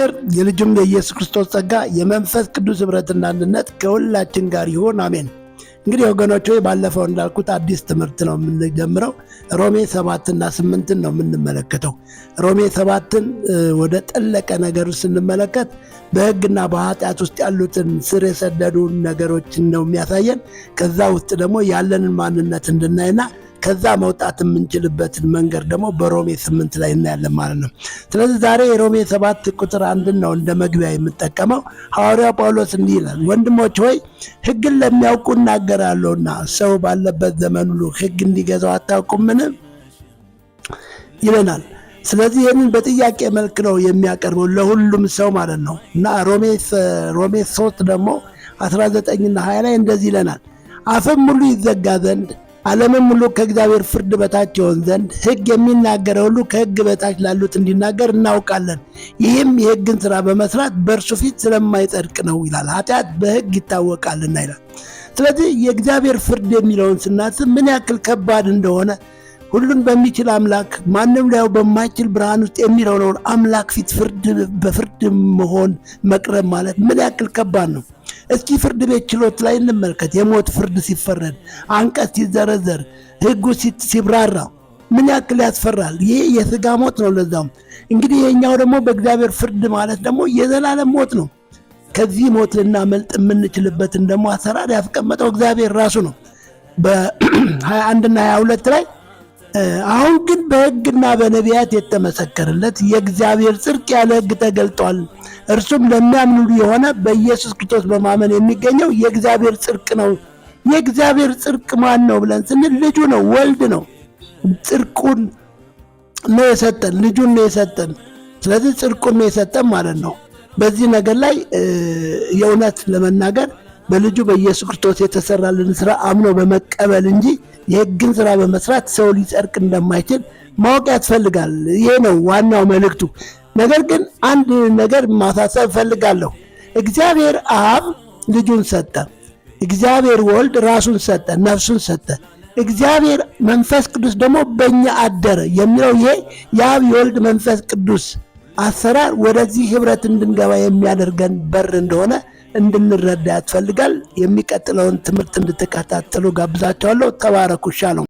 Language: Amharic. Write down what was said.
ፍቅር የልጁም የኢየሱስ ክርስቶስ ጸጋ የመንፈስ ቅዱስ ኅብረትና አንድነት ከሁላችን ጋር ይሁን አሜን። እንግዲህ ወገኖች ሆይ ባለፈው እንዳልኩት አዲስ ትምህርት ነው የምንጀምረው። ሮሜ 7ና 8 ነው የምንመለከተው። ሮሜ 7ን ወደ ጠለቀ ነገር ስንመለከት በሕግና በኃጢአት ውስጥ ያሉትን ስር የሰደዱ ነገሮችን ነው የሚያሳየን። ከዛ ውስጥ ደግሞ ያለንን ማንነት እንድናይና ከዛ መውጣት የምንችልበትን መንገድ ደግሞ በሮሜ 8 ላይ እናያለን ማለት ነው። ስለዚህ ዛሬ የሮሜ 7 ቁጥር 1 ነው እንደ መግቢያ የምጠቀመው። ሐዋርያው ጳውሎስ እንዲህ ይላል፣ ወንድሞች ሆይ ሕግን ለሚያውቁ እናገራለሁና ሰው ባለበት ዘመን ሁሉ ሕግ እንዲገዛው አታውቁምን ይለናል። ስለዚህ ይህንን በጥያቄ መልክ ነው የሚያቀርበው ለሁሉም ሰው ማለት ነው። እና ሮሜ 3 ደግሞ 19ና 20 ላይ እንደዚህ ይለናል፣ አፍም ሁሉ ይዘጋ ዘንድ ዓለምም ሁሉ ከእግዚአብሔር ፍርድ በታች ይሆን ዘንድ ሕግ የሚናገረው ሁሉ ከሕግ በታች ላሉት እንዲናገር እናውቃለን። ይህም የሕግን ሥራ በመስራት በእርሱ ፊት ስለማይጸድቅ ነው ይላል። ኃጢአት በሕግ ይታወቃልና ይላል። ስለዚህ የእግዚአብሔር ፍርድ የሚለውን ስናስብ ምን ያክል ከባድ እንደሆነ ሁሉን በሚችል አምላክ ማንም ሊያው በማይችል ብርሃን ውስጥ የሚኖረውን አምላክ ፊት በፍርድ መሆን መቅረብ ማለት ምን ያክል ከባድ ነው። እስኪ ፍርድ ቤት ችሎት ላይ እንመልከት። የሞት ፍርድ ሲፈረድ፣ አንቀጽ ሲዘረዘር፣ ሕጉ ሲብራራ ምን ያክል ያስፈራል። ይሄ የሥጋ ሞት ነው። ለዛም እንግዲህ የኛው ደግሞ በእግዚአብሔር ፍርድ ማለት ደግሞ የዘላለም ሞት ነው። ከዚህ ሞት ልናመልጥ የምንችልበትን ደግሞ አሰራር ያስቀመጠው እግዚአብሔር ራሱ ነው። በ21ና 22 ላይ አሁን ግን በሕግና በነቢያት የተመሰከረለት የእግዚአብሔር ጽድቅ ያለ ሕግ ተገልጧል። እርሱም ለሚያምኑ የሆነ በኢየሱስ ክርስቶስ በማመን የሚገኘው የእግዚአብሔር ጽድቅ ነው። የእግዚአብሔር ጽድቅ ማን ነው ብለን ስንል ልጁ ነው፣ ወልድ ነው። ጽድቁን ነው የሰጠን፣ ልጁን ነው የሰጠን። ስለዚህ ጽድቁን ነው የሰጠን ማለት ነው። በዚህ ነገር ላይ የእውነት ለመናገር በልጁ በኢየሱስ ክርስቶስ የተሰራልን ስራ አምኖ በመቀበል እንጂ የሕግን ስራ በመስራት ሰው ሊጸድቅ እንደማይችል ማወቅ ያስፈልጋል። ይሄ ነው ዋናው መልእክቱ። ነገር ግን አንድ ነገር ማሳሰብ እፈልጋለሁ። እግዚአብሔር አብ ልጁን ሰጠ፣ እግዚአብሔር ወልድ ራሱን ሰጠ፣ ነፍሱን ሰጠ፣ እግዚአብሔር መንፈስ ቅዱስ ደግሞ በእኛ አደረ የሚለው ይሄ የአብ የወልድ መንፈስ ቅዱስ አሰራር ወደዚህ ኅብረት እንድንገባ የሚያደርገን በር እንደሆነ እንድንረዳ ያስፈልጋል። የሚቀጥለውን ትምህርት እንድትከታተሉ ጋብዛቸዋለሁ። ተባረኩ። ሻሎም